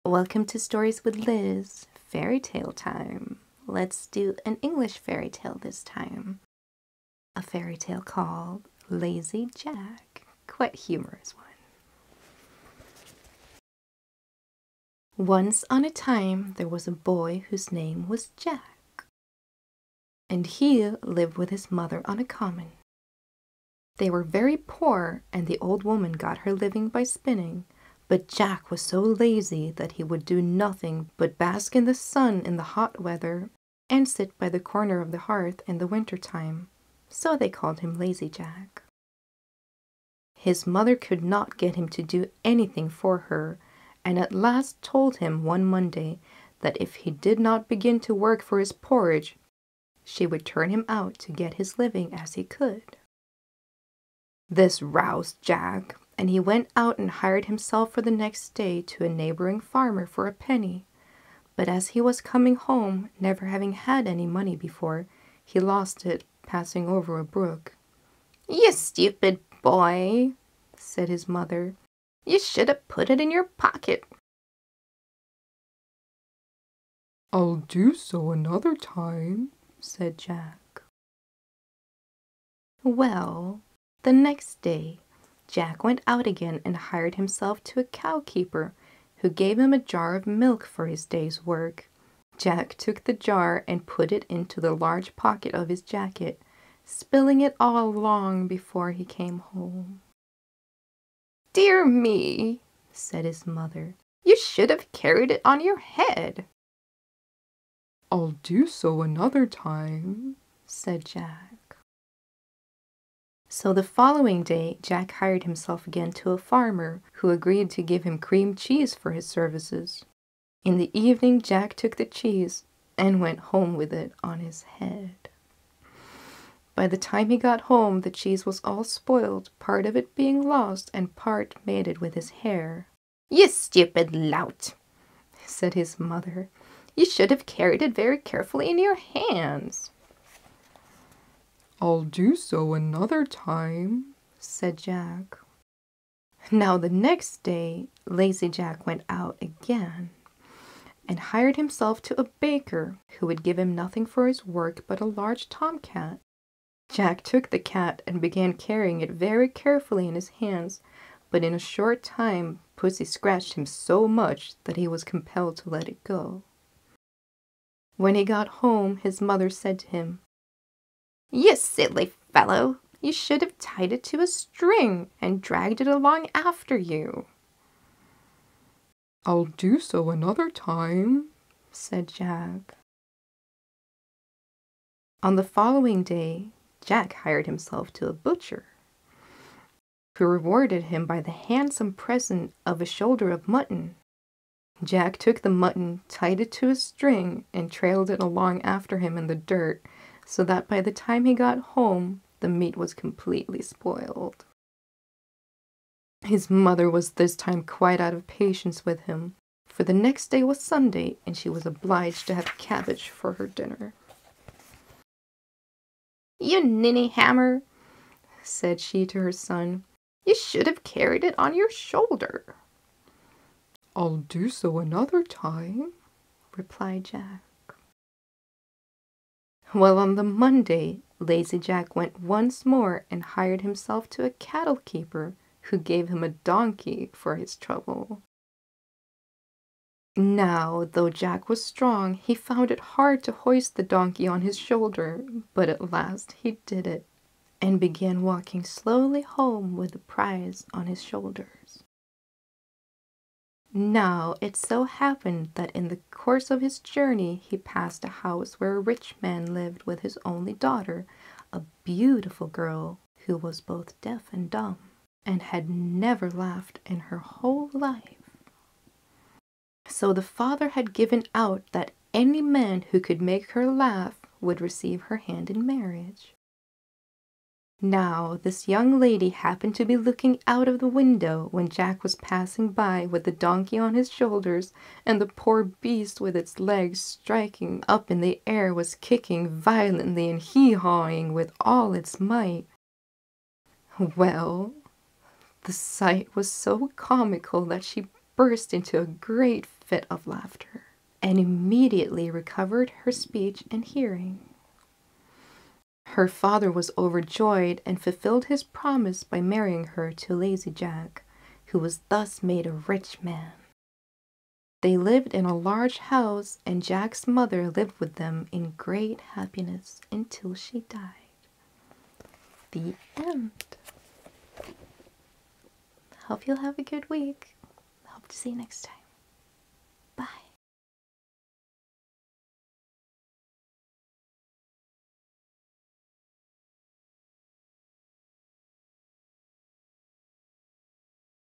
Welcome to Stories with Liz, fairy tale time. Let's do an English fairy tale this time. A fairy tale called Lazy Jack. Quite humorous one. Once on a time, there was a boy whose name was Jack, and he lived with his mother on a common. They were very poor, and the old woman got her living by spinning, but Jack was so lazy that he would do nothing but bask in the sun in the hot weather and sit by the corner of the hearth in the winter time, so they called him Lazy Jack. His mother could not get him to do anything for her, and at last told him one Monday that if he did not begin to work for his porridge, she would turn him out to get his living as he could. This roused Jack, and he went out and hired himself for the next day to a neighboring farmer for a penny. But as he was coming home, never having had any money before, he lost it passing over a brook. "You stupid boy," said his mother. "You should have put it in your pocket." "I'll do so another time," said Jack. Well, the next day, Jack went out again and hired himself to a cow-keeper, who gave him a jar of milk for his day's work. Jack took the jar and put it into the large pocket of his jacket, spilling it all long before he came home. "Dear me," said his mother, "you should have carried it on your head." "I'll do so another time," said Jack. So the following day, Jack hired himself again to a farmer, who agreed to give him cream cheese for his services. In the evening, Jack took the cheese and went home with it on his head. By the time he got home, the cheese was all spoiled, part of it being lost and part mated with his hair. "You stupid lout," said his mother. "You should have carried it very carefully in your hands." "I'll do so another time," said Jack. Now the next day, Lazy Jack went out again and hired himself to a baker, who would give him nothing for his work but a large tomcat. Jack took the cat and began carrying it very carefully in his hands, but in a short time Pussy scratched him so much that he was compelled to let it go. When he got home, his mother said to him, "You silly fellow, you should have tied it to a string and dragged it along after you." "I'll do so another time," said Jack. On the following day, Jack hired himself to a butcher, who rewarded him by the handsome present of a shoulder of mutton. Jack took the mutton, tied it to a string, and trailed it along after him in the dirt, so that by the time he got home, the meat was completely spoiled. His mother was this time quite out of patience with him, for the next day was Sunday, and she was obliged to have cabbage for her dinner. "You ninny hammer," said she to her son, "you should have carried it on your shoulder." "I'll do so another time," replied Jack. Well, on the Monday, Lazy Jack went once more and hired himself to a cattle keeper, who gave him a donkey for his trouble. Now, though Jack was strong, he found it hard to hoist the donkey on his shoulder, but at last he did it, and began walking slowly home with the prize on his shoulders. Now, it so happened that in the course of his journey he passed a house where a rich man lived with his only daughter, a beautiful girl who was both deaf and dumb, and had never laughed in her whole life. So the father had given out that any man who could make her laugh would receive her hand in marriage. Now, this young lady happened to be looking out of the window when Jack was passing by with the donkey on his shoulders, and the poor beast with its legs striking up in the air was kicking violently and hee-hawing with all its might. Well, the sight was so comical that she burst into a great fit of laughter and immediately recovered her speech and hearing. Her father was overjoyed and fulfilled his promise by marrying her to lazy Jack, who was thus made a rich man. They lived in a large house, and Jack's mother lived with them in great happiness until she died. The end. Hope you'll have a good week. Hope to see you next time. Bye.